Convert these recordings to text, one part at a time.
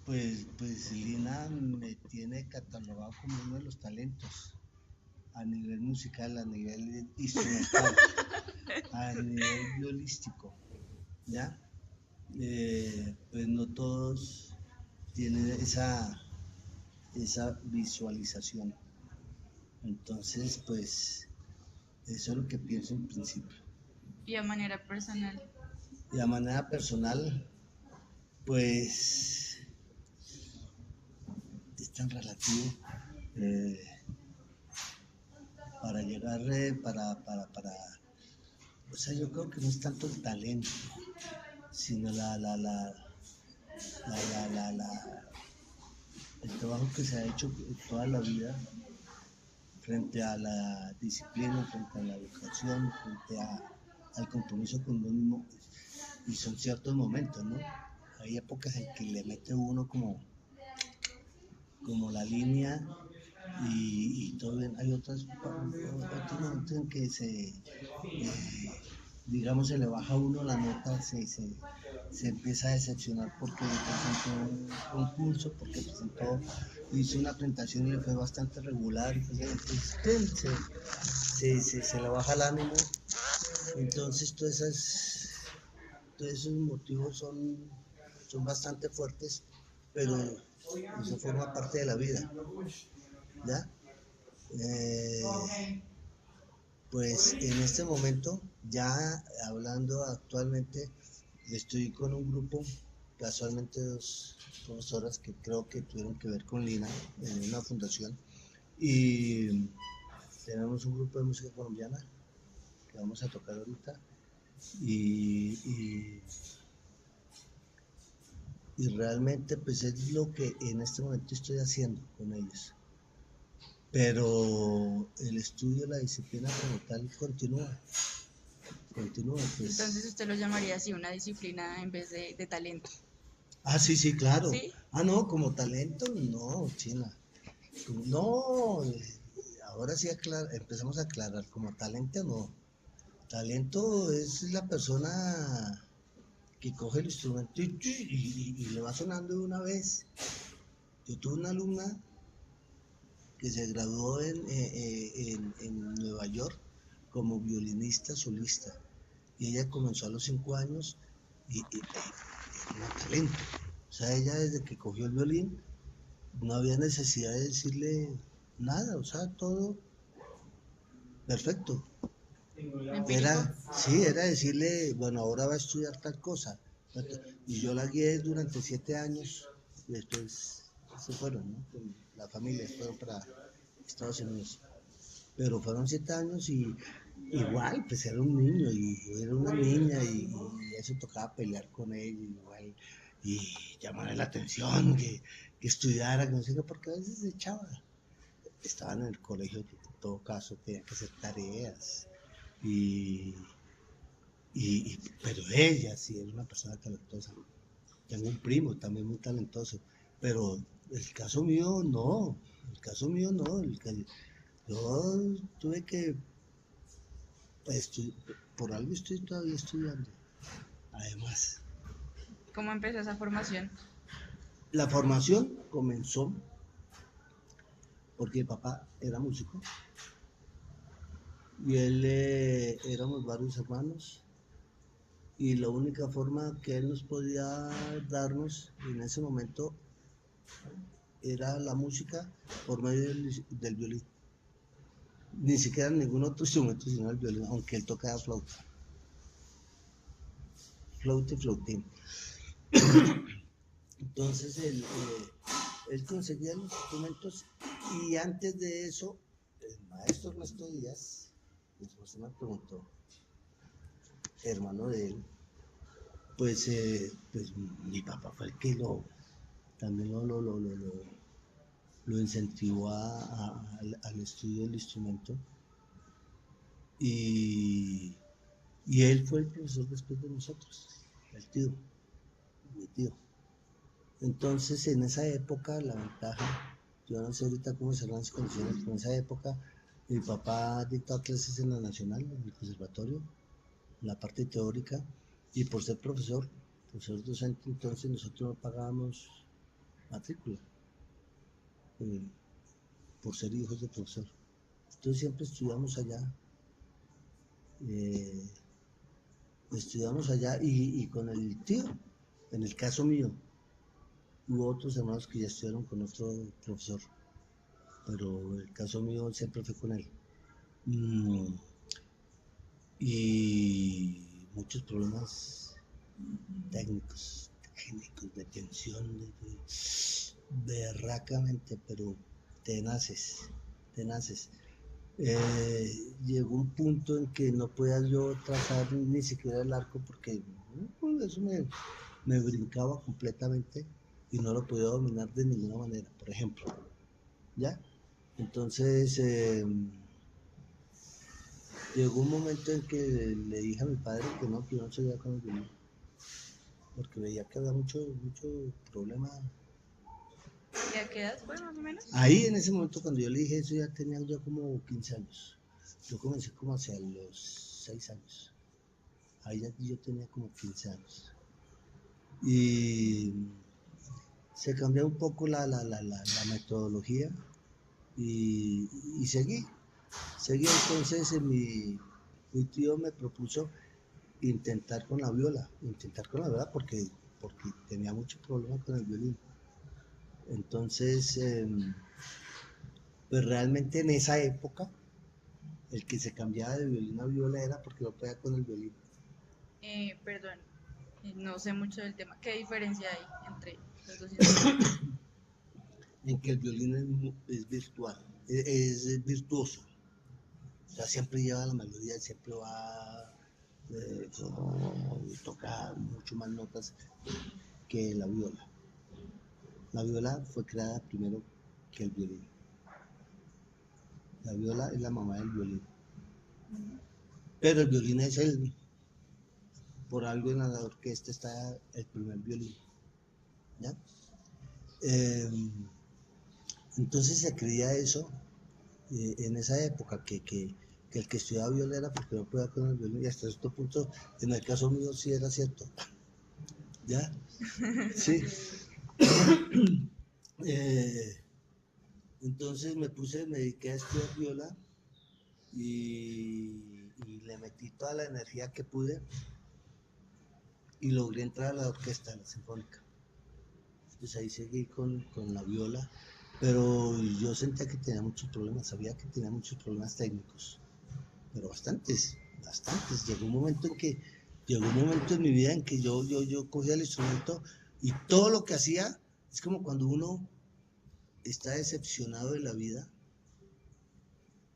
Pues Lina me tiene catalogado como uno de los talentos a nivel musical, a nivel instrumental, a nivel violístico, ¿ya? Pues no todos tienen esa visualización. Entonces, pues eso es lo que pienso en principio. Y a manera personal. Y de manera personal, pues es tan relativo. eh, para llegar, o sea, yo creo que no es tanto el talento, sino el trabajo que se ha hecho toda la vida frente a la disciplina, frente a la educación, al compromiso con uno mismo. Y son ciertos momentos, ¿no? Hay épocas en que le mete uno como la línea y todo bien. Hay otros momentos en que digamos, se le baja a uno la nota, se empieza a decepcionar porque presentó un concurso, porque hizo una presentación y le fue bastante regular, entonces se le baja el ánimo. Entonces todos esos motivos son bastante fuertes, pero eso forma parte de la vida, ¿ya? Eh, pues en este momento, ya hablando actualmente, estoy con un grupo, casualmente dos profesoras que creo que tuvieron que ver con Lina en una fundación, y tenemos un grupo de música colombiana que vamos a tocar ahorita, y, y, y realmente pues es lo que en este momento estoy haciendo con ellos. Pero el estudio, la disciplina como tal continúa, Entonces pues. usted lo llamaría así una disciplina en vez de talento. Ah, sí, sí, claro. ¿Sí? Ah, no, como talento, no, China. No, ahora sí empezamos a aclarar, como talento no. Talento es la persona que coge el instrumento y le va sonando de una vez. Yo tuve una alumna que se graduó en Nueva York como violinista solista. Y ella comenzó a los 5 años y tenía talento. O sea, ella desde que cogió el violín no había necesidad de decirle nada, o sea, todo perfecto. Empírico. Era decirle, bueno, ahora va a estudiar tal cosa. Y yo la guié durante 7 años, y después se fueron, ¿no? Con la familia, fueron para Estados Unidos. Pero fueron 7 años y igual, pues era un niño y era una niña y eso tocaba pelear con ella igual y llamarle la atención, que estudiara, que no sé qué, porque a veces se echaba. Estaban en el colegio, en todo caso, tenía que hacer tareas y, pero ella sí era una persona talentosa. Tengo un primo también muy talentoso, pero el caso mío no, yo tuve que, pues, por algo estoy todavía estudiando, además. ¿Cómo empezó esa formación? La formación comenzó porque mi papá era músico y él éramos varios hermanos y la única forma que él nos podía darnos en ese momento era la música por medio del violín. Ni siquiera ningún otro instrumento sino el violín, aunque él tocaba flauta y flautín. Entonces él conseguía los instrumentos y antes de eso, el maestro Ernesto Díaz, después se me preguntó, hermano de él, pues mi papá fue el que también lo incentivó al estudio del instrumento y, y él fue el profesor después de nosotros, el tío, mi tío. Entonces, en esa época, la ventaja, yo no sé ahorita cómo serán las condiciones, pero en esa época, mi papá dictaba clases en la Nacional, en el conservatorio, en la parte teórica, y por ser profesor docente, entonces nosotros no pagábamos matrícula, eh, por ser hijos de profesor. Entonces siempre eh, estudiamos allá y con el tío, en el caso mío, hubo otros hermanos que ya estudiaron con otro profesor, pero el caso mío siempre fue con él. Y muchos problemas técnicos, de tensión, berracamente, pero tenaces. Llegó un punto en que no podía yo trazar ni siquiera el arco porque eso me brincaba completamente y no lo podía dominar de ninguna manera, por ejemplo. ¿Ya? Entonces llegó un momento en que le dije a mi padre que yo no seguía con el violín, porque veía que había mucho problema. ¿Y a qué edad fue más o menos? Ahí en ese momento cuando yo le dije eso ya tenía yo como 15 años. Yo comencé como hacia los 6 años. Ahí ya yo tenía como 15 años. Y se cambió un poco la metodología y seguí. Entonces mi tío me propuso intentar con la viola porque tenía mucho problema con el violín. Entonces, pues realmente en esa época, el que se cambiaba de violín a viola era porque no podía con el violín. Perdón, no sé mucho del tema. ¿Qué diferencia hay entre los dos instrumentos? En que el violín es virtual, es virtuoso. O sea, siempre lleva la melodía, siempre va a tocar mucho más notas que la viola. La viola fue creada primero que el violín. La viola es la mamá del violín. Pero el violín es por algo en la orquesta está el primer violín. ¿Ya? Entonces se creía eso en esa época, que el que estudiaba viola era porque no podía con el violín, y hasta cierto punto, en el caso mío sí era cierto. ¿Ya? Sí. Entonces me dediqué a estudiar viola y le metí toda la energía que pude y logré entrar a la orquesta, a la sinfónica. Pues ahí seguí con la viola, pero yo sentía que tenía muchos problemas, sabía que tenía muchos problemas técnicos, pero bastantes. Llegó un momento en mi vida en que yo cogía el instrumento y todo lo que hacía es como cuando uno está decepcionado de la vida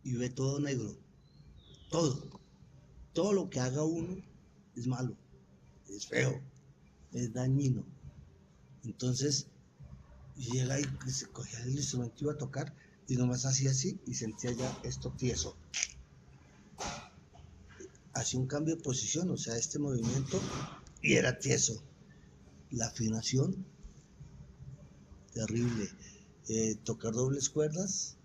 y ve todo negro, todo lo que haga uno es malo, es feo, es dañino. Entonces llega y se cogía el instrumento y iba a tocar y nomás hacía así y sentía ya esto tieso. Hacía un cambio de posición, o sea, este movimiento, y era tieso. La afinación, terrible. Tocar dobles cuerdas,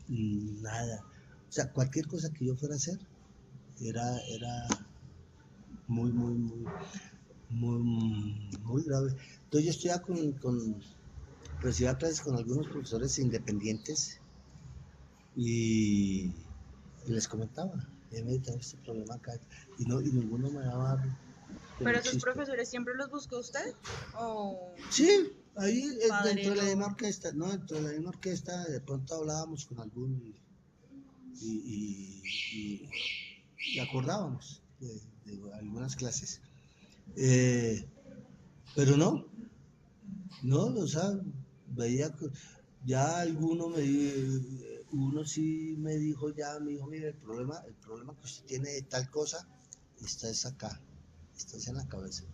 nada. O sea, cualquier cosa que yo fuera a hacer era muy grave. Entonces yo estudiaba recibía clases con algunos profesores independientes y les comentaba, me tengo este problema acá, y ninguno me daba. ¿Pero esos profesores siempre los buscó usted? ¿O sí, ahí dentro de la misma orquesta, de pronto hablábamos con alguno y acordábamos de algunas clases. Pero no, o sea, veía que ya uno sí me dijo, mire, el problema que usted tiene de tal cosa, está es acá, está es en la cabeza.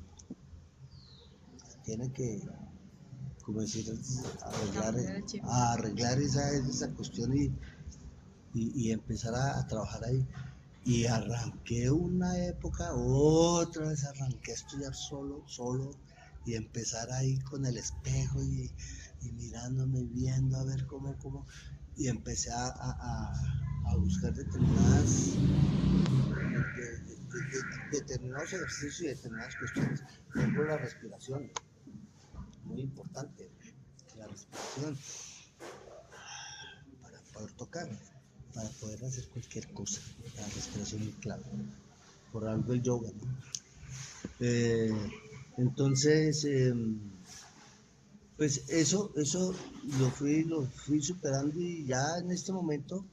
Tiene que, como decir, arreglar esa cuestión y empezar a trabajar ahí. Y arranqué una época, otra vez arranqué a estudiar solo, y empezar ahí con el espejo y mirándome, viendo a ver cómo, y empecé a buscar determinados ejercicios y determinadas cuestiones. Por ejemplo, la respiración, muy importante. la respiración, para poder tocar, para poder hacer cualquier cosa. La respiración es clave. Por algo el yoga, ¿no? Eh, entonces, pues eso lo fui superando y ya en este momento,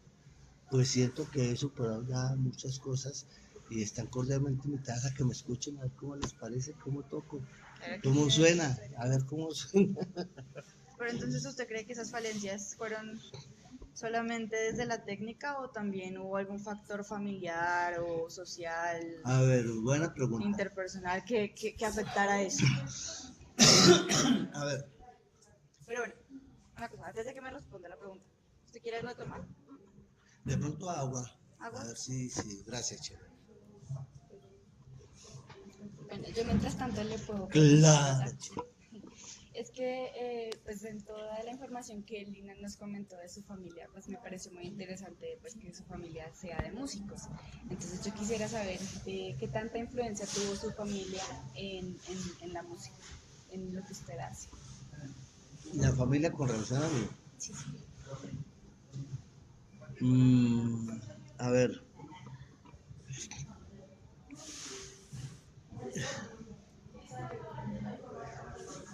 pues siento que he superado ya muchas cosas y están cordialmente invitadas a que me escuchen, a ver cómo les parece, cómo toco, Claro que cómo sí. suena, a ver cómo suena. Pero entonces, ¿usted cree que esas falencias fueron solamente desde la técnica o también hubo algún factor familiar o social, A ver, buena pregunta. interpersonal que afectara eso? A ver, Pero bueno, una cosa, antes de que me responda la pregunta, ¿usted quiere algo de tomar? de pronto agua, a ¿Agua? ver si, gracias, chévere. Bueno, yo mientras tanto le puedo preguntar, Claro, ¿verdad? chévere. Es que pues en toda la información que Lina nos comentó de su familia, pues me pareció muy interesante pues que su familia sea de músicos. Entonces yo quisiera saber qué tanta influencia tuvo su familia en la música, en lo que usted hace. La familia con relación a mí. Sí, sí. Mm, a ver,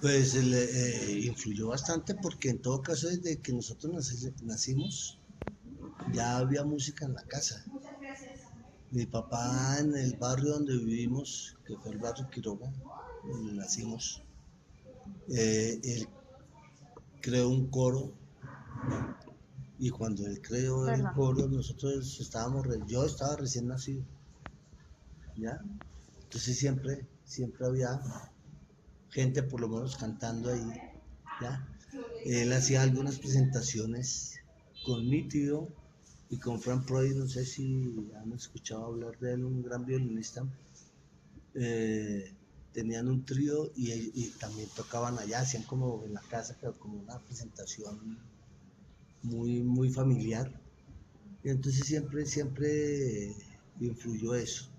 pues influyó bastante porque en todo caso desde que nosotros nacimos ya había música en la casa. Mi papá en el barrio donde vivimos, que fue el barrio Quiroga, donde nacimos, él creó un coro y cuando él creó el ¿Verdad? coro nosotros yo estaba recién nacido, ¿ya? Entonces siempre había gente por lo menos cantando ahí, ¿ya? Él hacía algunas presentaciones con mi tío y con Frank Proy, no sé si han escuchado hablar de él, un gran violinista. Eh, Tenían un trío y también tocaban allá, hacían como en la casa, como una presentación muy familiar. Y entonces siempre influyó eso.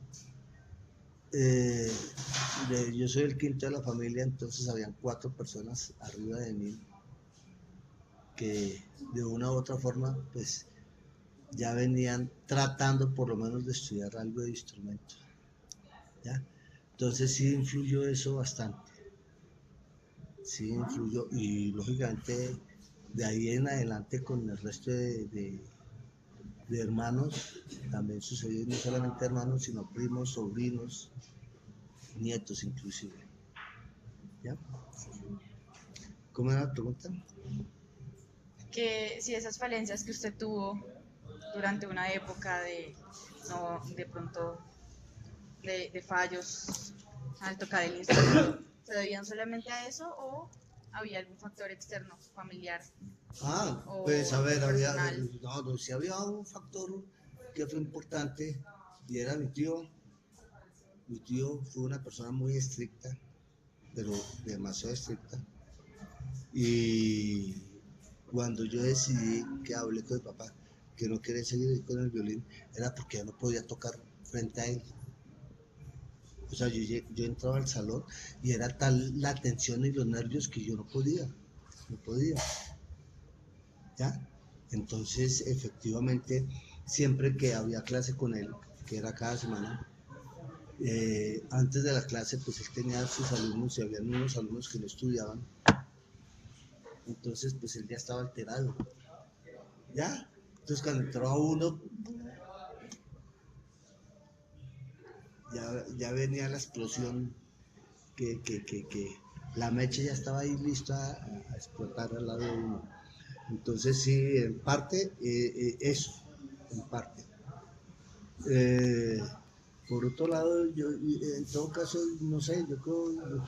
Eh, yo soy el quinto de la familia, entonces habían 4 personas arriba de mí que de una u otra forma pues ya venían tratando por lo menos de estudiar algo de instrumento, ¿ya? Entonces sí influyó eso bastante, sí influyó y lógicamente de ahí en adelante con el resto de hermanos también sucedió, no solamente hermanos sino primos, sobrinos, nietos inclusive, ¿ya? ¿Cómo era la pregunta? Que si esas falencias que usted tuvo durante una época de, no, de pronto, de fallos al tocar el instrumento, ¿se debían solamente a eso o había algún factor externo, familiar Pues o a ver, interpersonal? no, sí había un factor que fue importante y era mi tío. Mi tío fue una persona muy estricta, pero demasiado estricta. Y cuando yo decidí que hablé con mi papá, que no quería seguir con el violín, era porque ya no podía tocar frente a él. O sea, yo entraba al salón y era tal la tensión y los nervios que yo no podía, ¿ya? Entonces, efectivamente, siempre que había clase con él, que era cada semana, antes de la clase, pues él tenía sus alumnos y había unos alumnos que no estudiaban, entonces pues él ya estaba alterado, ¿ya? Entonces cuando entraba uno, ya venía la explosión, que la mecha ya estaba ahí lista a explotar al lado de uno. Entonces sí, en parte, eso, en parte. Eh, por otro lado, yo, en todo caso, no sé, yo creo,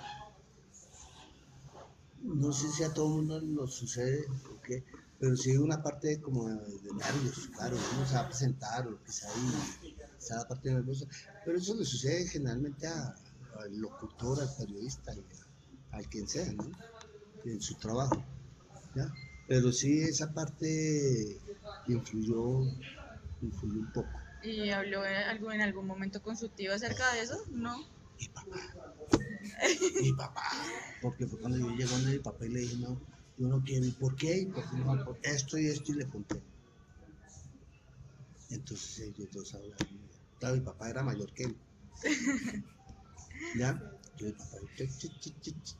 no sé si a todo el mundo nos sucede o qué, pero sí una parte como de nervios, claro, uno se va a presentar o lo que sea y está la parte nerviosa, pero eso le sucede generalmente al locutor, al periodista, al quien sea, ¿no? En su trabajo, ¿ya? Pero sí esa parte influyó, influyó un poco. ¿Y habló en algún momento con su tío acerca de eso? No. Mi papá, mi papá, porque fue cuando yo llegué a mi papá y le dije, no, yo no quiero, ¿y por qué? ¿Y por qué no? Por esto y esto, y le conté. Entonces ellos dos hablaron. Claro, mi papá era mayor que él. ¿Ya? Yo, el papá,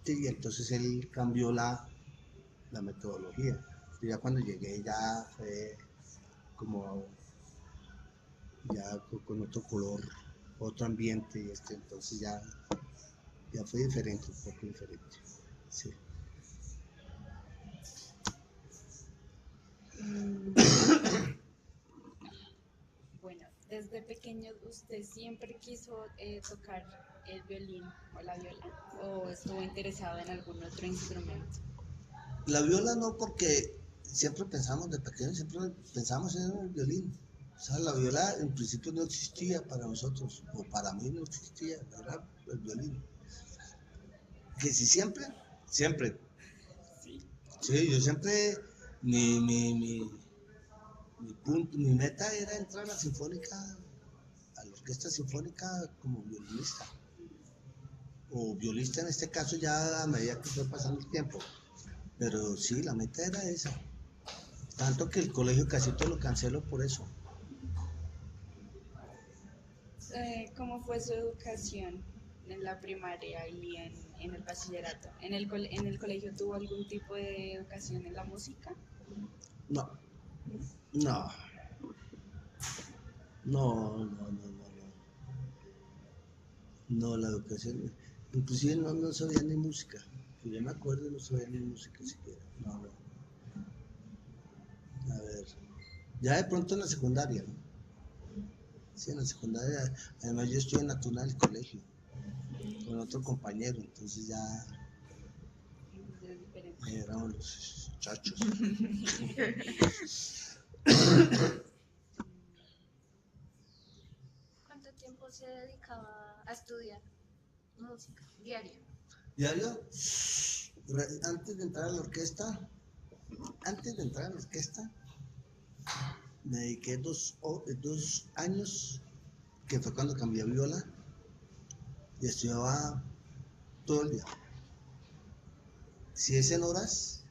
y entonces él cambió la metodología. Y ya cuando llegué ya fue como ya con otro color, otro ambiente, y entonces ya fue diferente, un poco diferente. Sí. Mm, bueno, desde pequeño usted siempre quiso tocar el violín o la viola, o estuvo interesado en algún otro instrumento. La viola no, porque siempre pensamos de pequeños, siempre pensamos en el violín. O sea, la viola en principio no existía para nosotros, o para mí no existía, era el violín. Que si siempre, siempre. Sí. Sí, yo siempre, mi meta era entrar a la sinfónica, a la orquesta sinfónica como violinista. O violista en este caso ya a medida que fue pasando el tiempo. Pero sí, la meta era esa. Tanto que el colegio casi todo lo canceló por eso. ¿Cómo fue su educación en la primaria y en el bachillerato? En el colegio tuvo algún tipo de educación en la música? No, no, no. No, la educación, inclusive no sabía ni música. Que yo me acuerdo, no sabía ni música siquiera. No. A ver, ya de pronto en la secundaria, ¿no? Sí, en la secundaria, además yo estuve en la tuna del colegio, con otro compañero, entonces ya Es diferente. éramos los chachos. ¿Cuánto tiempo se dedicaba a estudiar música diario? Diario, antes de entrar a la orquesta, me dediqué 2 años, que fue cuando cambié a viola, y estudiaba todo el día. Si es en horas,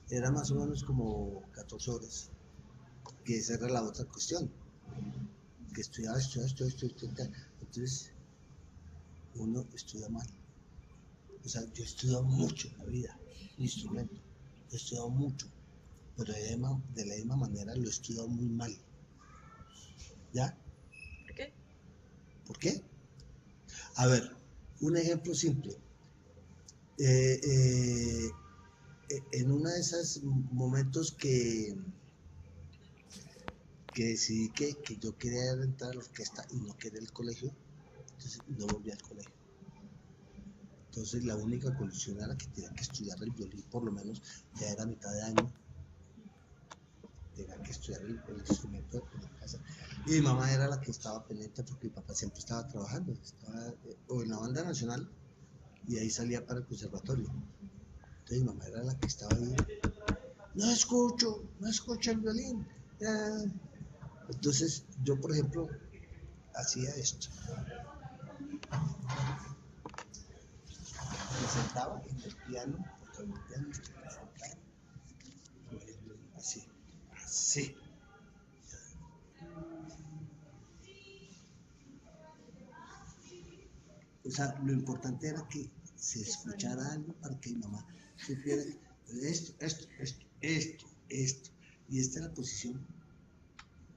era más o menos como 14 horas, que esa era la otra cuestión, que estudiaba. Entonces, uno estudia mal. O sea, yo he estudiado mucho en la vida, instrumento, he estudiado mucho, pero de la misma manera lo he estudiado muy mal. ¿Ya? ¿Por qué? ¿Por qué? A ver, un ejemplo simple. Eh, eh, en uno de esos momentos que decidí que yo quería entrar a la orquesta y no quería el colegio, entonces no volví al colegio. Entonces la única condición era que tenía que estudiar el violín, por lo menos ya era mitad de año, tenía que estudiar el instrumento de la casa. Y mi mamá era la que estaba pendiente porque mi papá siempre estaba trabajando, estaba o en la banda nacional y ahí salía para el conservatorio. Entonces mi mamá era la que estaba ahí, no escucho el violín. Entonces yo, por ejemplo, hacía esto. Me sentaba en el piano, porque en el piano me sentaba, así. O sea, lo importante era que se escuchara algo para que mi mamá supiera esto. Y esta es la posición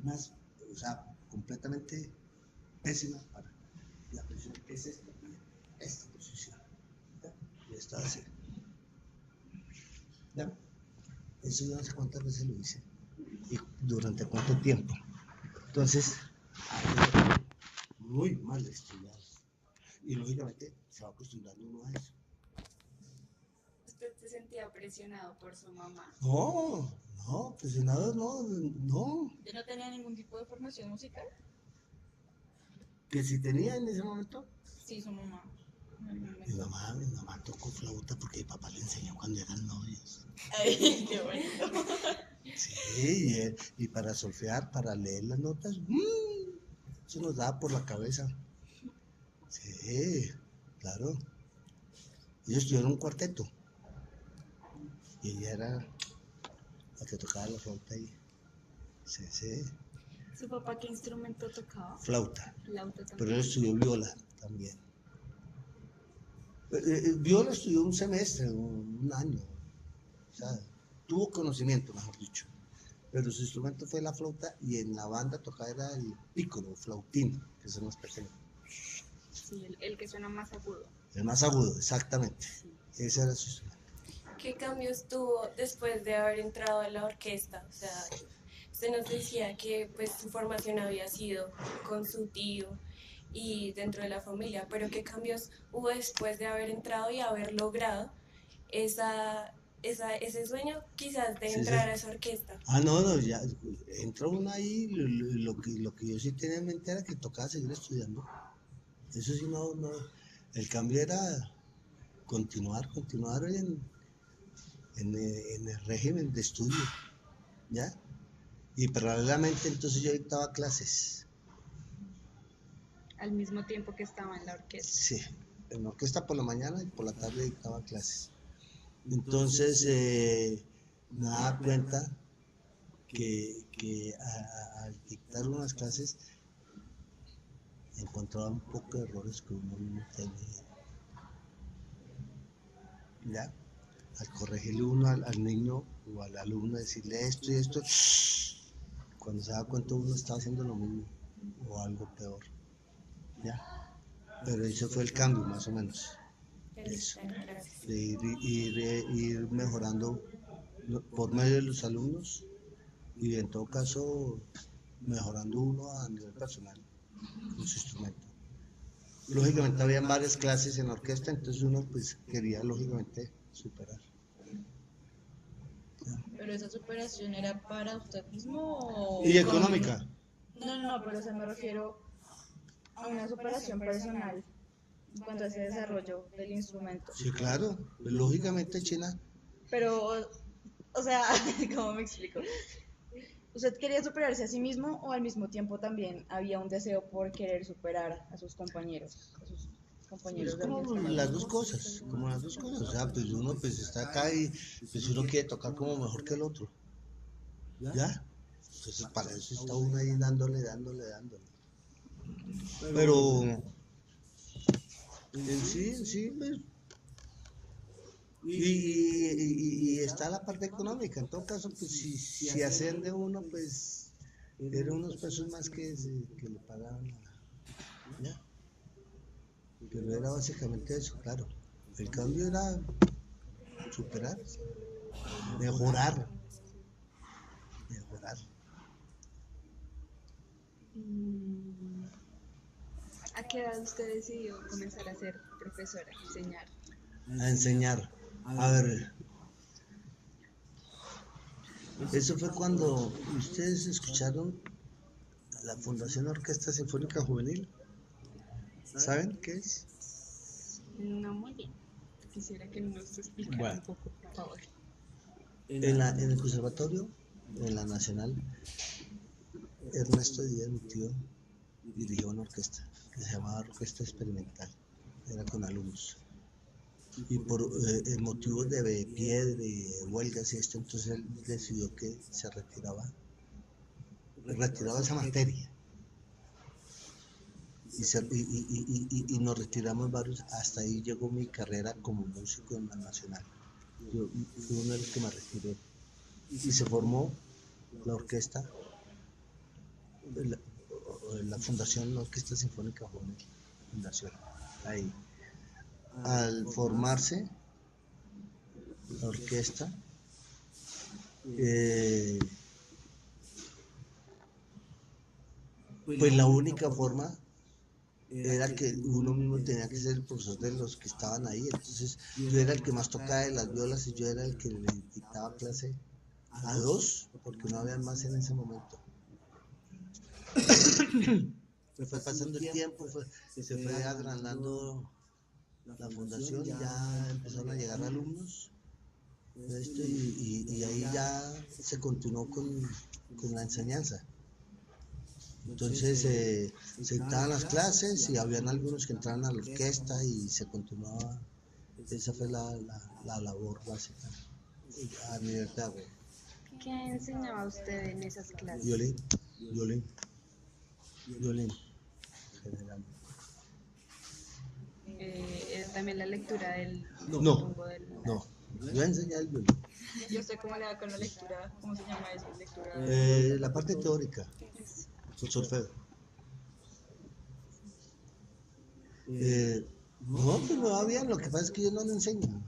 más, o sea, completamente pésima para la posición. Es esta posición. ¿Ya? Y esta va a ser. ¿Ya? Eso yo no sé cuántas veces lo hice y durante cuánto tiempo. Entonces, muy mal estudiado. Y lógicamente se va acostumbrando uno a eso. ¿Usted se sentía presionado por su mamá? No, presionado no. ¿Yo no tenía ningún tipo de formación musical? Que si tenía en ese momento, Sí, su mamá. mi mamá tocó flauta porque mi papá le enseñó cuando eran novios. Ay, qué bonito. Sí, y para solfear, para leer las notas, eso nos daba por la cabeza. Sí, claro. Ellos tuvieron un cuarteto. Y ella era la que tocaba la flauta y sí, ¿Su papá qué instrumento tocaba? flauta. Flauta Pero también. él estudió viola también. Viola estudió un semestre, un año. O sea, tuvo conocimiento, mejor dicho. Pero su instrumento fue la flauta y en la banda tocaba era el pícolo, flautín, que son los pequeños. Sí, el que suena más agudo. El más agudo, exactamente. Sí. Ese era su instrumento. ¿Qué cambios tuvo después de haber entrado a la orquesta? O sea, usted nos decía que pues su formación había sido con su tío y dentro de la familia, pero ¿qué cambios hubo después de haber entrado y haber logrado ese sueño quizás de Sí, entrar sí. a esa orquesta? No, ya entró uno ahí, lo que yo sí tenía en mente era que tocaba seguir estudiando. Eso sí, no, el cambio era continuar en el régimen de estudio, ¿ya? Y paralelamente entonces yo dictaba clases, Al mismo tiempo que estaba en la orquesta. sí, en la orquesta por la mañana y por la tarde dictaba clases. Entonces me daba cuenta que al dictar unas clases encontraba un poco de errores que uno no tenía. ¿Ya? Al corregirle uno al niño o al alumno, decirle esto y esto, cuando se da cuenta uno está haciendo lo mismo o algo peor. ¿Ya? Pero ese fue el cambio más o menos. Eso. Gracias. De ir mejorando por medio de los alumnos y en todo caso mejorando uno a nivel personal con su instrumento. Lógicamente habían varias clases en la orquesta, entonces uno pues quería lógicamente superar. ¿Pero esa superación era para usted mismo o Y económica. No, pero o sea, me refiero a una superación personal en cuanto a ese desarrollo del instrumento. Sí, claro, pues, lógicamente China. Pero, o sea, ¿cómo me explico? ¿Usted quería superarse a sí mismo o al mismo tiempo también había un deseo por querer superar a sus compañeros Es de como orquesta? las dos cosas, o sea, pues uno pues está acá y pues uno quiere tocar como mejor que el otro, ¿ya? Entonces para eso está uno ahí dándole. Pero en sí, pues, y está la parte económica, en todo caso, pues si asciende uno, pues eran unos pesos más que le pagaban, ¿ya? Pero era básicamente eso, claro. El cambio era superar, mejorar. ¿A qué edad usted decidió comenzar a ser profesora, enseñar? A enseñar. A ver, eso fue cuando ustedes escucharon la Fundación Orquesta Sinfónica Juvenil. ¿Saben qué es? No muy bien. Quisiera que nos explicara Bueno. un poco, por favor. En el conservatorio, en la Nacional, Ernesto Díaz, mi tío, dirigió una orquesta que se llamaba Orquesta Experimental. Era con alumnos. Y por motivos de pie, de huelgas y esto, entonces él decidió que se retiraba esa materia. Y nos retiramos varios, hasta ahí llegó mi carrera como músico en la Nacional. Yo fui uno de los que me retiré. Y se formó la orquesta, la Fundación Orquesta Sinfónica Juvenil, Fundación, ahí. Al formarse la orquesta, pues la única forma era que uno mismo tenía que ser el profesor de los que estaban ahí. Entonces yo era el que más tocaba de las violas y yo era el que le dictaba clase a dos, porque no había más en ese momento. Se fue pasando el tiempo, se fue agrandando la fundación, ya empezaron a llegar alumnos y ahí ya se continuó con la enseñanza. Entonces se dictaban las clases y habían algunos que entraban a la orquesta y se continuaba. Esa fue la labor básica a nivel de agua. ¿Qué enseñaba usted en esas clases? Violín, violín, violín, general. También la lectura del... No, supongo, del... no, yo enseñé el violín. Yo sé cómo le da con la lectura, ¿cómo se llama eso? Lectura. La parte teórica, solfeo. No, pues me va bien, lo que pasa es que yo no lo enseño.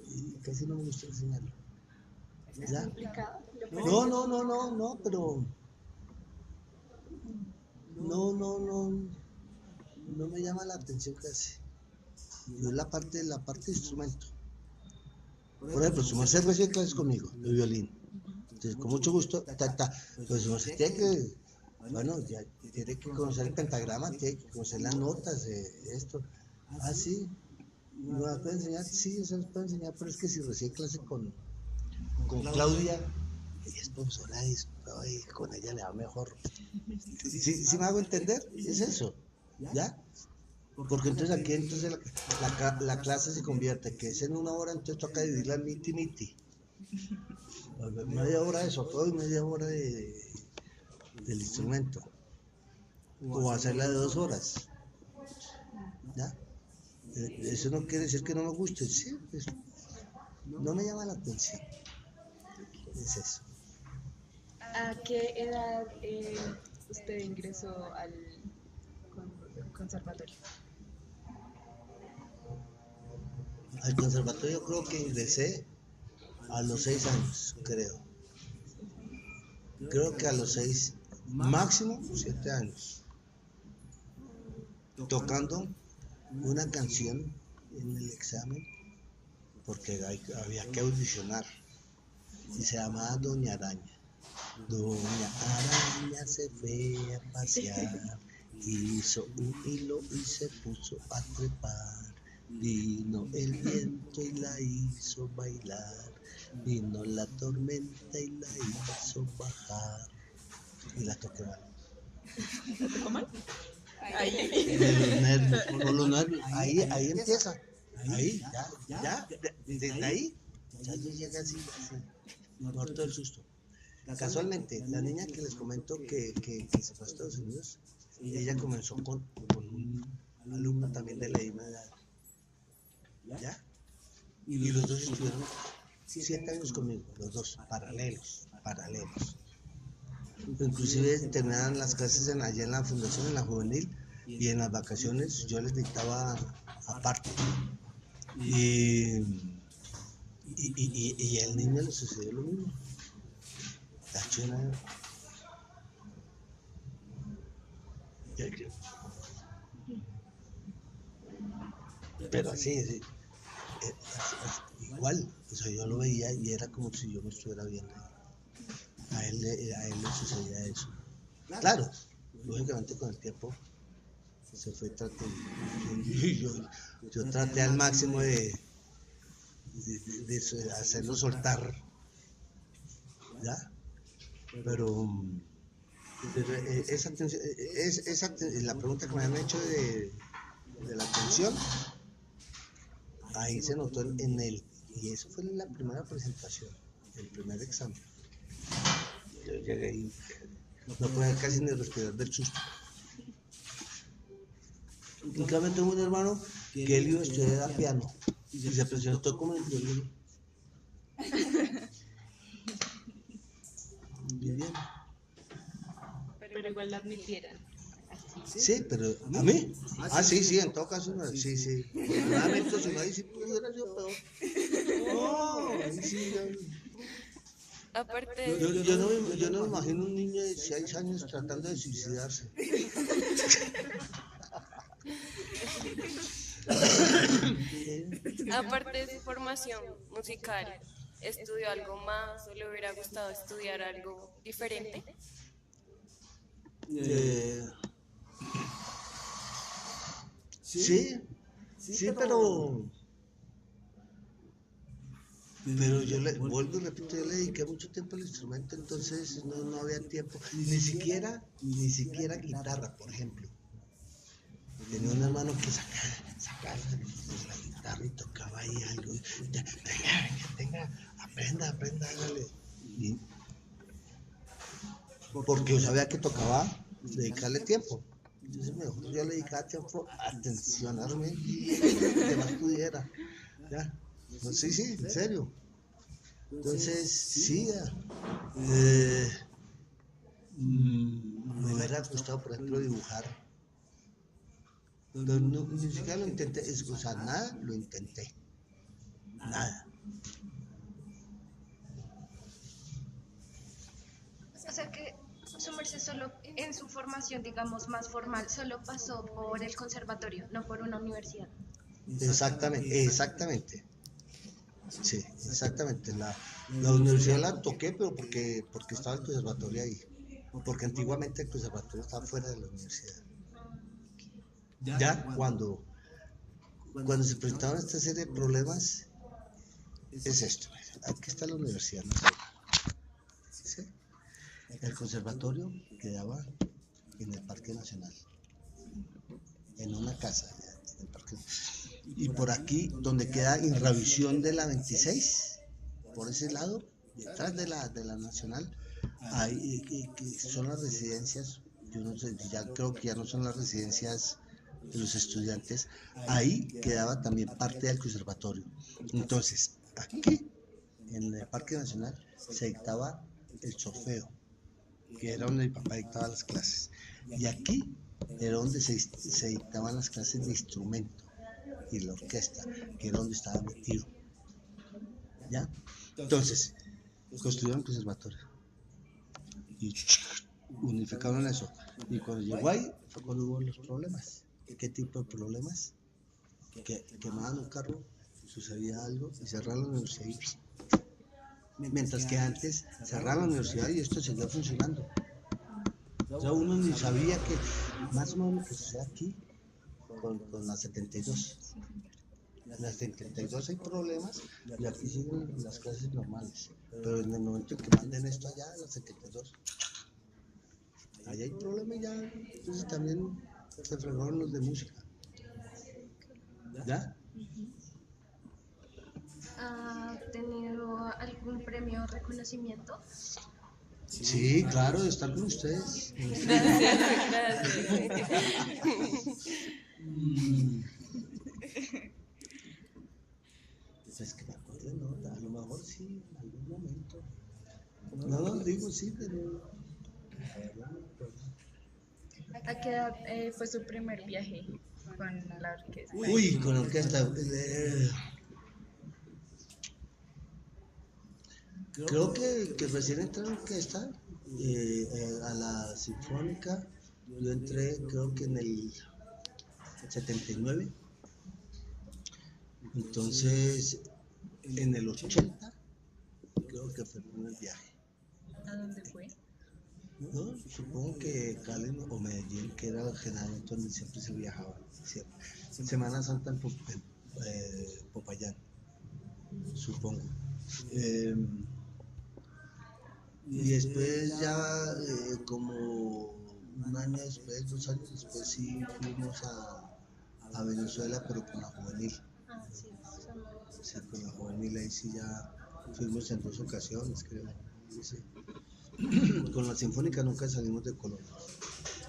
Y casi no me gusta enseñarlo. ¿Es ¿Ya? complicado? No, pero no me llama la atención casi. Yo la parte de instrumento. Por ejemplo, su merced recibe clases conmigo de violín. Entonces, con mucho gusto, pues su merced tiene que, bueno, ya tiene que conocer el pentagrama, tiene que conocer las notas, esto. Ah, sí, ¿me las puede enseñar? Sí, se las puede enseñar, pero es que si recibe clase con Claudia, ella es profesora de esto, y con ella le va mejor. ¿Sí me hago entender? Es eso, ¿ya? Porque entonces aquí entonces la clase se convierte, que es en una hora, entonces toca dividirla en miti. Media hora de solfeo y media hora del instrumento. O hacerla de 2 horas. ¿Ya? Eso no quiere decir que no me guste, sí, pues, no me llama la atención. Es eso. ¿A qué edad usted ingresó al conservatorio? Al conservatorio creo que ingresé a los 6 años, creo. Creo que a los 6, máximo 7 años. Tocando una canción en el examen, porque había que audicionar. Y se llamaba Doña Araña. Doña Araña se fue a pasear, hizo un hilo y se puso a trepar. Vino el viento y la hizo bailar, vino la tormenta y la hizo bajar. Y la toqué mal. ¿La tocó mal? Ahí. Por los nervios, ahí empieza. Ahí, desde ahí, ya yo llegué así, muerto del susto. Casualmente, la niña que les comento que se fue a Estados Unidos, ella comenzó con un alumno también de la misma edad. ¿Ya? Y los dos estuvieron 7 años conmigo, los dos, paralelos. Inclusive terminaban las clases allá en la fundación, en la juvenil, y en las vacaciones yo les dictaba aparte. Y al niño le sucedió lo mismo. La chuna. Pero así, igual, o sea, yo lo veía y era como si yo me estuviera viendo. A él le sucedía eso. Claro, lógicamente con el tiempo se fue tratando. Yo traté al máximo de hacerlo soltar, ¿ya? Pero la pregunta que me han hecho de la atención, ahí se notó en él, y eso fue la primera presentación, el primer examen. Yo llegué y no podía casi ni respirar del susto. En cambio tengo un hermano que él iba a estudiar piano y se presentó como el violín. Bien. Pero igual lo admitieran. Sí, pero ¿a mí? Ah, sí, en todo caso, sí. Realmente, si no hay, si pudiera yo peor. No, ahí sí, Aparte, yo no me imagino un niño de 6 años tratando de suicidarse. aparte de su formación musical, ¿estudió algo más o le hubiera gustado estudiar algo diferente? Sí, pero yo vuelvo y repito, yo le dediqué mucho tiempo al instrumento, entonces no había tiempo, ni siquiera guitarra, por ejemplo. tenía un hermano que sacaba la guitarra y tocaba ahí algo. Venga, aprenda, hágale. Y porque yo sabía que tocaba dedicarle tiempo. Entonces mejor yo le dedicaba tiempo a atencionarme y que más pudiera. ¿Ya? No, sí, en serio. Entonces, sí, me hubiera gustado, por ejemplo, dibujar. Pero ni siquiera lo intenté, o sea, nada lo intenté. Nada. O sea que su merced solo en su formación, digamos, más formal, solo pasó por el conservatorio, no por una universidad. Exactamente. Sí, exactamente. La universidad la toqué, pero porque estaba el conservatorio ahí. Porque antiguamente el conservatorio estaba fuera de la universidad. Ya cuando se presentaban esta serie de problemas, es esto. Aquí está la Universidad Nacional. ¿Sí? El conservatorio quedaba en el Parque Nacional, en una casa en el Parque Nacional. Y por aquí, donde queda Inravisión de la 26, por ese lado, detrás de la Nacional, ahí que son las residencias, yo no sé, ya creo que ya no son las residencias de los estudiantes, ahí quedaba también parte del conservatorio. Entonces, aquí, en el Parque Nacional, se dictaba el solfeo, que era donde mi papá dictaba las clases. Y aquí era donde se dictaban las clases de instrumento y la orquesta, que era donde estaba metido. ¿Ya? Entonces, construyeron el conservatorio y unificaron eso. Y cuando llegó ahí, fue cuando hubo los problemas. ¿Qué tipo de problemas? Que quemaban un carro, sucedía algo y cerraron la universidad. Mientras que antes cerraron la universidad y esto seguía funcionando. O sea, uno ni sabía que más o menos lo que sucede aquí con la 72. En la 72 hay problemas y aquí siguen las clases normales. Pero en el momento en que manden esto allá, en la 72, allá hay problemas ya. Entonces también se fregaron los de música. ¿Ya? ¿Ha tenido algún premio o reconocimiento? Sí, claro, de estar con ustedes. Gracias. Pues que me acuerdo, ¿no? A lo mejor sí, en algún momento. No, digo sí, pero la verdad no me acuerdo. ¿A qué edad fue su primer viaje con la orquesta? Uy, con orquesta. Creo que recién entré a la orquesta, a la sinfónica. Yo entré, creo que en el 79. Entonces, en el 80, creo que fue el primer viaje. ¿A dónde fue? ¿No? Supongo que Cali o Medellín, que era generalmente donde siempre se viajaba. Siempre. Semana Santa en Popayán, supongo. Y después ya, como un año después, 2 años después, sí fuimos a Venezuela, pero con la juvenil. Ah, sí, Sí, con la juvenil, ahí sí ya fuimos en 2 ocasiones, creo. Sí. Con la sinfónica nunca salimos de Colombia.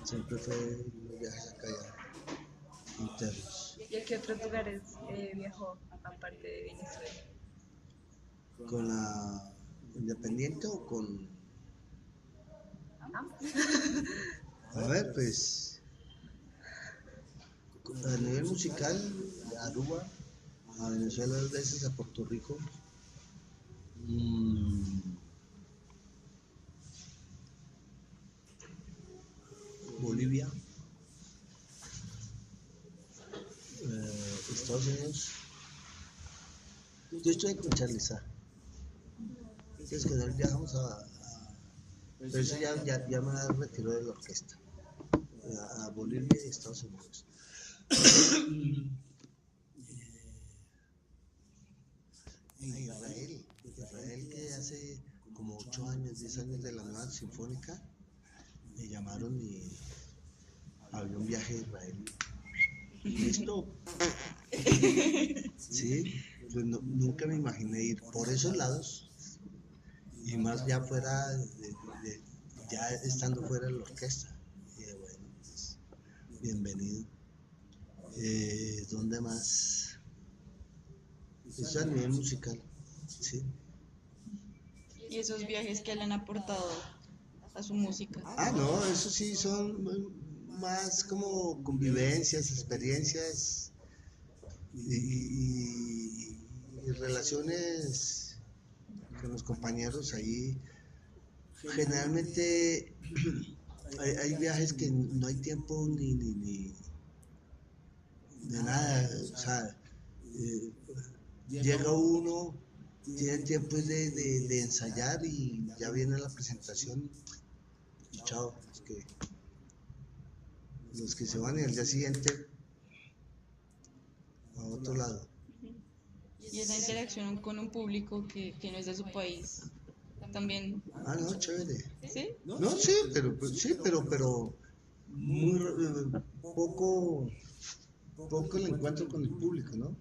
Siempre fue viajes acá ya, internos. ¿Y a qué otros lugares viajó aparte de Venezuela? ¿Con la Independiente o con...? A ver, pues, a nivel musical, a Aruba, a Venezuela 2 veces, a Puerto Rico, Bolivia, Estados Unidos. Yo estoy con Charlie Sa. Entonces que nos viajamos pero eso ya me retiró de la orquesta. A Bolivia y Estados Unidos. Israel que hace como 8 años, 10 años de la nueva sinfónica, me llamaron y había un viaje a Israel listo. Sí, pues nunca me imaginé ir por esos lados y más ya fuera, ya estando fuera de la orquesta. Y bueno, pues, bienvenido. ¿Dónde más? Es a nivel musical, sí. Y esos viajes que le han aportado a su música. No, eso sí son más como convivencias, experiencias y relaciones con los compañeros ahí. Generalmente hay viajes que no hay tiempo ni de nada, o sea, llega uno, tiene tiempo de ensayar y ya viene la presentación y chao, los que se van y al día siguiente a otro lado. Y esa interacción con un público que no es de su país, también. No, chévere. ¿Sí? No, sí, pero muy poco el encuentro con el público, ¿no?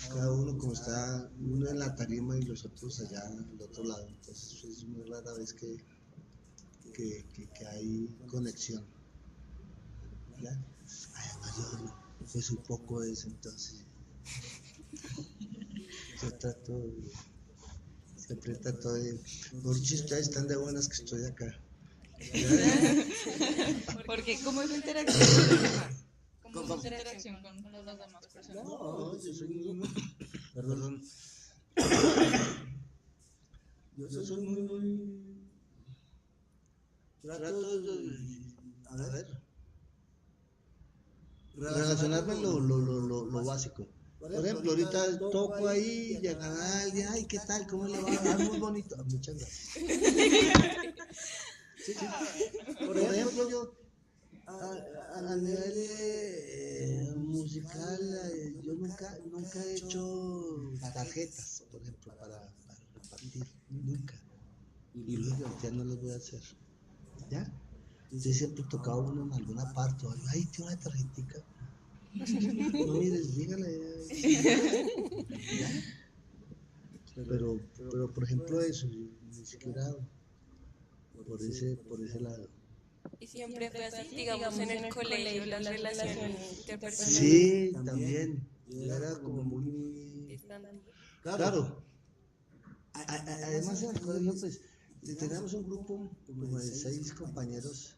Cada uno como está, uno en la tarima y los otros allá al otro lado, entonces es muy rara vez que hay conexión. ¿Ya? Además yo soy poco de eso, entonces yo siempre trato de, por si ustedes están de buenas que estoy acá. Porque ¿cómo es la interacción con los demás? ¿Cómo es la interacción con las demás personas? No, yo soy muy, perdón, yo soy muy, trato de, a ver, relacionarme lo básico. Por ejemplo, ahorita toco ahí, llega alguien, ay, ¿qué tal? ¿Cómo le va? Muy bonito. Muchas gracias. Sí. Por ejemplo, yo a nivel musical, yo nunca he hecho tarjetas, por ejemplo, para repartir, nunca. Y luego ya no los voy a hacer. ¿Ya? Yo siempre tocaba uno en alguna parte, ay, tiene una tarjetita. No mires, dígale. ¿Ya? Pero por ejemplo eso, ni siquiera por ese lado. Y siempre fue así, digamos, en el colegio, las relaciones interpersonales. Sí, también. Era como muy... Claro. Además en el colegio, pues, teníamos un grupo como de 6 compañeros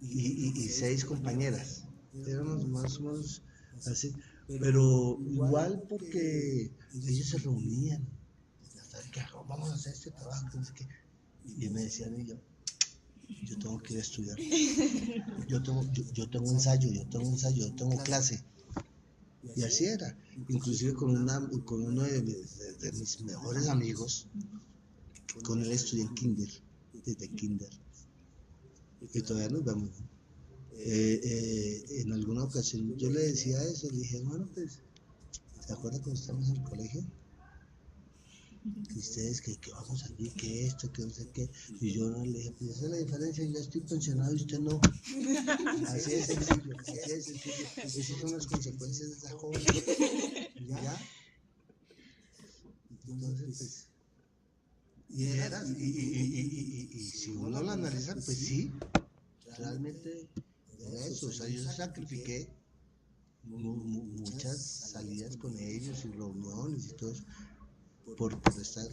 y 6 compañeras. Éramos más o menos así. Pero igual porque ellos se reunían. ¿Qué hago? Vamos a hacer este trabajo. Y me decían ellos, yo tengo que ir a estudiar. Yo tengo ensayo, yo tengo clase. Y así era. Inclusive con uno de mis mejores amigos, con él estudié en kinder, desde kinder. Y todavía nos vemos. En alguna ocasión yo le decía eso, le dije, bueno, pues, ¿se acuerdan cuando estábamos en el colegio? Que ustedes, que vamos a salir, que esto, que no sé qué. Y yo no le dije, pues esa es la diferencia, yo estoy pensionado y usted no. Así de sencillo. Esas son las consecuencias de esa joven. ¿Ya? Entonces, pues, y si uno lo analiza, pues sí, realmente era eso. O sea, yo sacrifiqué muchas salidas con ellos y reuniones y todo eso. Por estar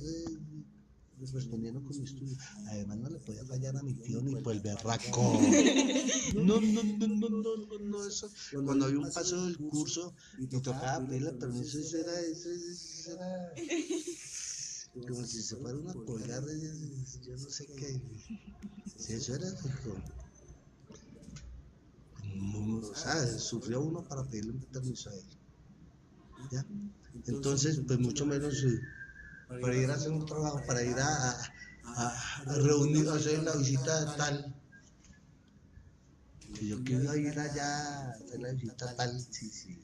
respondiendo con mi estudio. Además no le podía fallar a mi tío ni por el berraco. No, eso. Cuando había un paso del curso y tocaba pedirle permiso, eso era como si se fuera una colgar, yo no sé qué. Sí, eso era o sea, sufrió uno para pedirle un permiso a él. ¿Ya? Entonces, pues mucho menos para ir a hacer un trabajo, para ir a reunir, a hacer la visita tal. Que yo quería ir allá a hacer la visita tal, sí,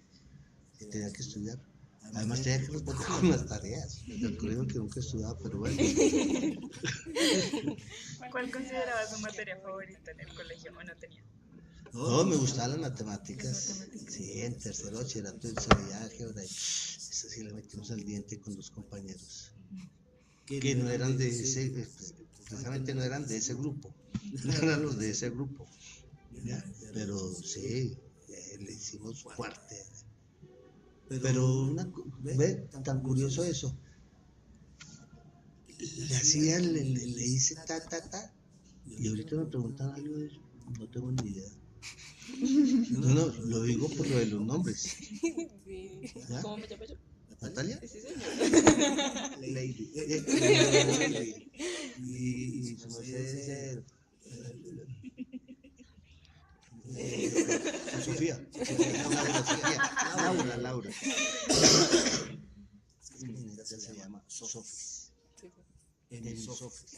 tenía que estudiar. Además tenía que responder con las tareas. Yo creo que nunca estudiaba, pero bueno. ¿Cuál consideraba su materia favorita en el colegio o no tenía? No, me gustaban las matemáticas. Sí, en tercero bachillerato se veía álgebra. Eso sí le metimos al diente con dos compañeros. Que no eran de ese, precisamente no eran de ese grupo. No eran los de ese grupo. ¿Ya? Pero sí, le hicimos fuerte. Pero ve, tan curioso eso. Le hacía, le hice ta. Y ahorita me preguntan algo de eso. No tengo ni idea. No, lo digo por lo de los nombres. ¿Ya? ¿Cómo me llamo yo? ¿Natalia? Sí, sí. Lady. Y su merced Sofía. Laura. Es que mi nieta se llama Sofis. En Sofis.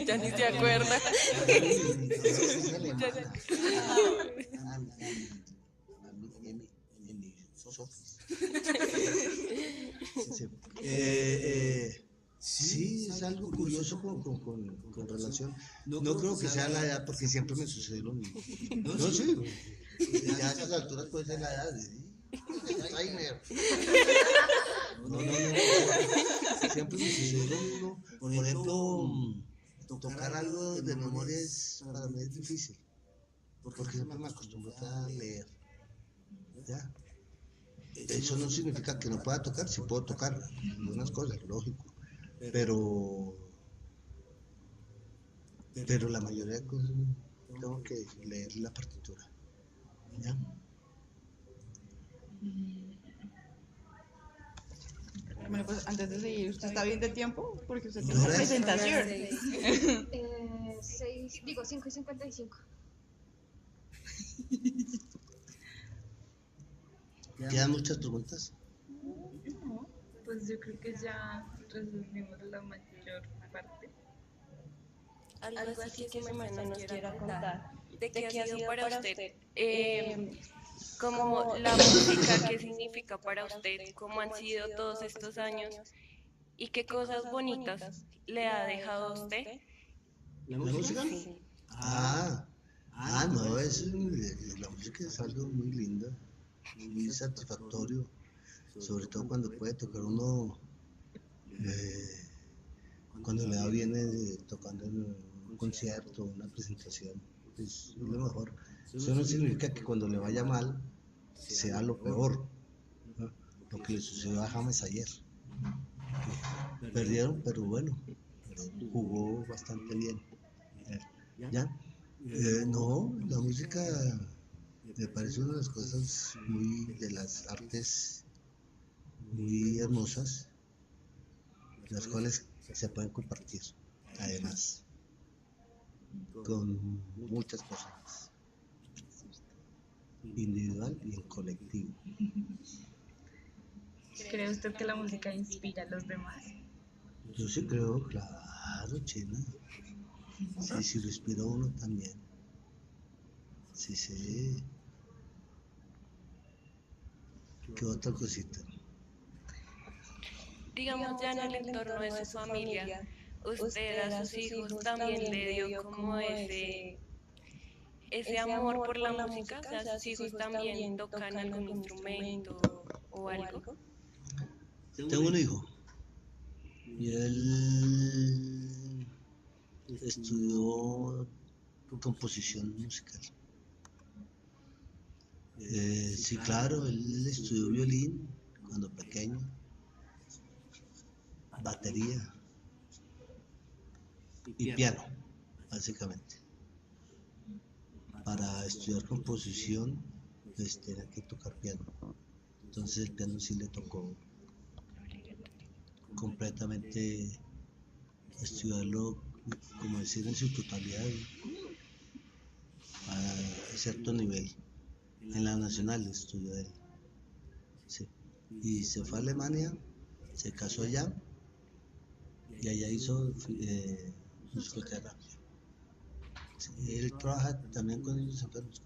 Ya ni se acuerda. Sí, es algo curioso con relación. No creo que sea la edad, porque siempre me sucedió lo mismo. No, sí, ya a estas alturas puede ser la edad. Alzheimer. No. Siempre me sucedió lo mismo. Por ejemplo, tocar algo de memoria para mí es difícil, porque siempre me acostumbré a leer. ¿Ya? Eso no significa que no pueda tocar, sí puedo tocar algunas cosas, lógico, pero la mayoría de cosas tengo que leer la partitura. ¿Ya? Bueno, pues antes de seguir, ¿usted está bien de tiempo? Porque usted tiene No, una presentación. 5:55. ¿Quedan muchas preguntas? Pues yo creo que ya resumimos la mayor parte. Algo así que su merced nos quiera contar. ¿De qué ha sido para usted? Como la música, ¿qué significa para usted? ¿Cómo han sido todos estos años? ¿Y qué cosas bonitas le ha dejado a usted? ¿La música? Sí. No, la música es algo muy lindo, muy satisfactorio, sobre todo cuando puede tocar uno, cuando le va bien tocando en un concierto, una presentación, es lo mejor. Eso no significa que cuando le vaya mal sea lo peor, ¿no? Lo que le sucedió a James ayer. Perdieron, pero bueno, jugó bastante bien. ¿Ya? No, la música me parece una de las cosas de las artes muy hermosas, las cuales se pueden compartir, además, con muchas personas, individual y en colectivo. ¿Cree usted que la música inspira a los demás? Yo sí creo, claro, China. Sí, si lo inspira uno también. Sí. ¿Qué otra cosita? Digamos ya en el entorno de su familia, usted a sus hijos también le dio como ese amor por la música, o sea, sus hijos también tocan algún instrumento o algo. Tengo un hijo y él estudió composición musical. Sí, claro, él estudió violín cuando pequeño, batería y piano, básicamente. Para estudiar composición, pues tenía que tocar piano. Entonces el piano sí le tocó completamente estudiarlo, como decir, en su totalidad, a cierto nivel. En la Nacional estudió él. Sí. Y se fue a Alemania, se casó allá y allá hizo musicoterapia. Sí, él trabaja también con niños enfermos,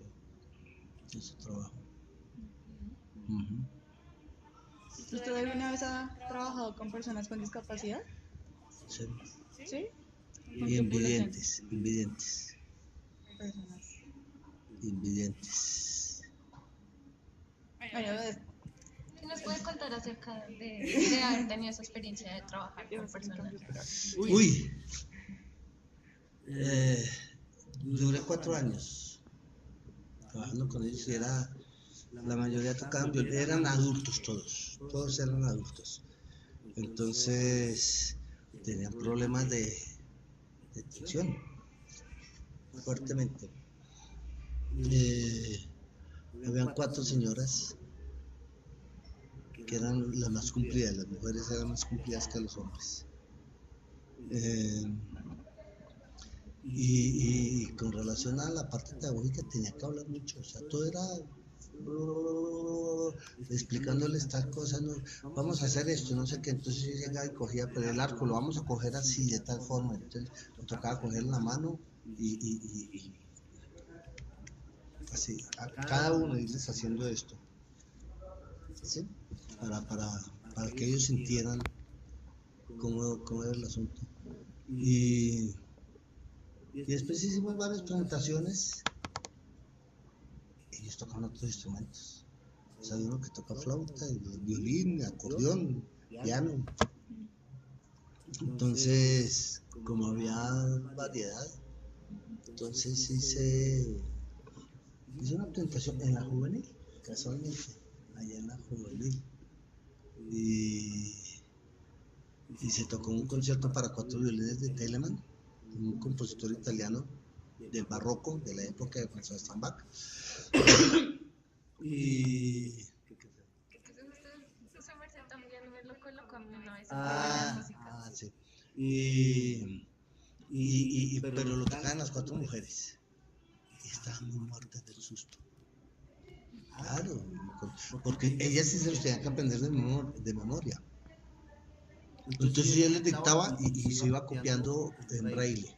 en su trabajo. ¿Usted alguna vez ha trabajado con personas con discapacidad? Sí. ¿Sí? Y invidentes. personas. invidentes. Bueno, ¿Qué nos puede contar acerca de haber tenido esa experiencia de trabajar con personas? Uy, duré 4 años trabajando con ellos y la mayoría tocaban violín, eran adultos todos eran adultos. Entonces tenían problemas de tensión fuertemente. Habían 4 señoras que eran las más cumplidas, las mujeres eran más cumplidas que los hombres. Y con relación a la parte pedagógica tenía que hablar mucho, o sea, todo era explicándoles tal cosa, no, vamos a hacer esto, no sé qué, entonces yo llegaba y cogía, pero el arco lo vamos a coger así, de tal forma, entonces me tocaba coger la mano y así, a cada uno irles haciendo esto, ¿sí? Para que ellos sintieran cómo era el asunto. Y después hicimos varias presentaciones. Ellos tocaban otros instrumentos. O sea, hay uno que toca flauta, violín, acordeón, piano. Entonces, como había variedad, entonces hice una presentación en la juvenil, casualmente, allá en la juvenil. Y se tocó un concierto para 4 violines de Telemann, un compositor italiano del barroco, de la época de Juan Sebastián Bach. Y Su merced también me lo colocó a mí una vez en la música. sí. Pero lo tocaban las 4 mujeres y estaban muy muertas del susto. Claro, porque ellas sí se los tenían que aprender de memoria. Entonces yo les dictaba y se iba copiando en braille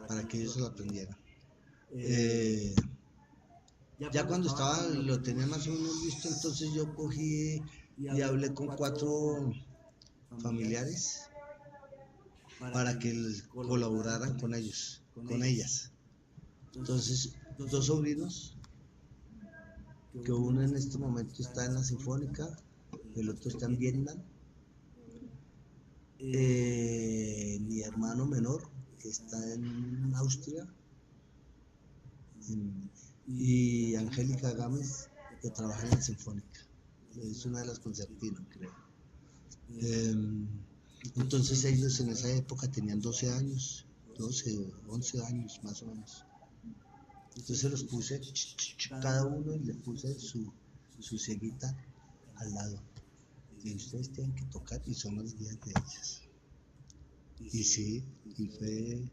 para que ellos se lo aprendieran. Ya cuando lo tenía más o menos listo, entonces yo cogí y hablé con 4 familiares para que colaboraran con ellos, con ellas. Entonces, 2 sobrinos, que uno en este momento está en la Sinfónica, el otro está en Vietnam. Mi hermano menor, que está en Austria, y Angélica Gámez, que trabaja en la Sinfónica. Es una de las concertinas, creo. Entonces ellos en esa época tenían 12 años, 12, 11 años más o menos. Entonces los puse cada uno y le puse su cieguita al lado. Y ustedes tienen que tocar y son los días de ellas. Y sí, y fue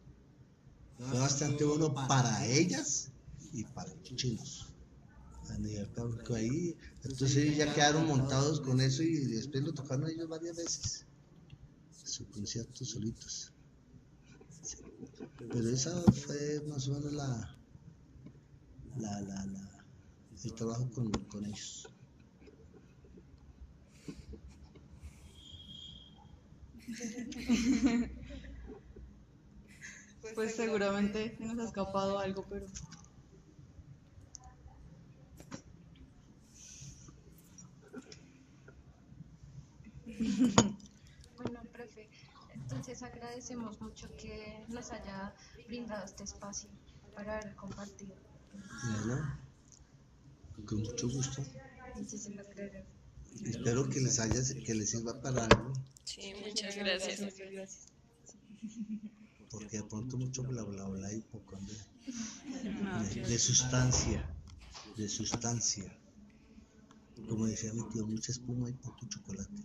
bastante bueno para ellas y para los chinos. Ahí, entonces ya quedaron montados con eso y después lo tocaron ellos varias veces. Su concierto solitos. Sí. Pero esa fue más o menos el trabajo con ellos. pues seguramente se nos ha escapado algo, pero Bueno, profe, entonces agradecemos mucho que nos haya brindado este espacio para haber compartido. Bueno, con mucho gusto. Muchísimas gracias. Espero que les sirva para algo, Sí, muchas gracias. porque de pronto mucho bla bla bla y poco de sustancia, como decía mi tío, mucha espuma y poco chocolate.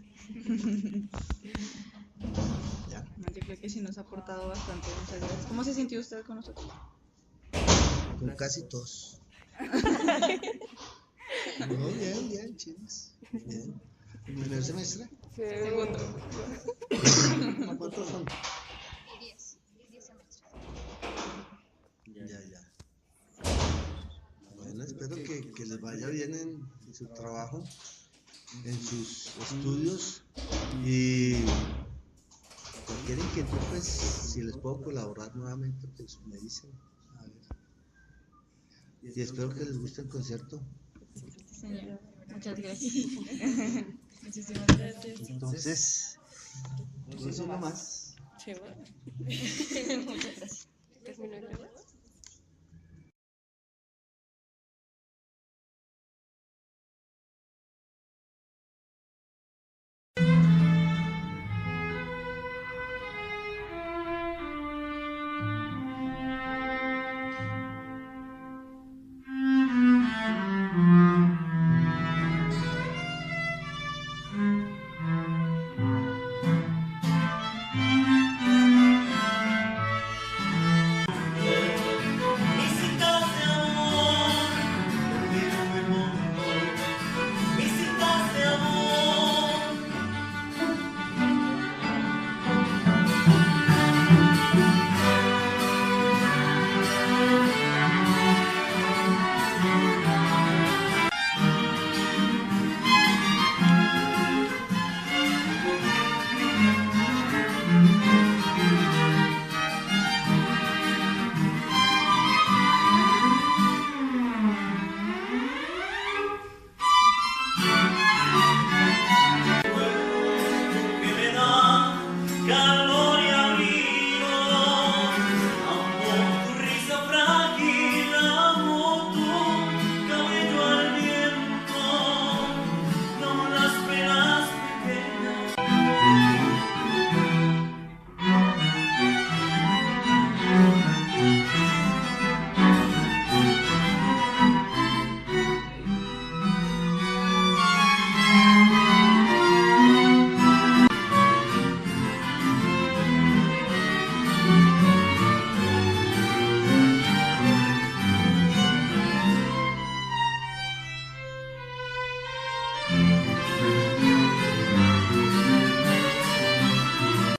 Ya. yo creo que sí nos ha aportado bastante. Muchas gracias. ¿Cómo se sintió usted con nosotros? Con casi todos. No, bien, chicos. Bien. ¿Primer semestre? Segundo. ¿Cuántos son? 10 semestres. Ya. Bueno, espero que les vaya bien en su trabajo, en sus estudios y cualquier inquietud, pues si les puedo colaborar nuevamente, pues me dicen. A ver. y espero que les guste el concierto. Señor, muchas gracias. Muchísimas gracias. Entonces, no más. Sí, bueno. Muchas gracias. Terminó el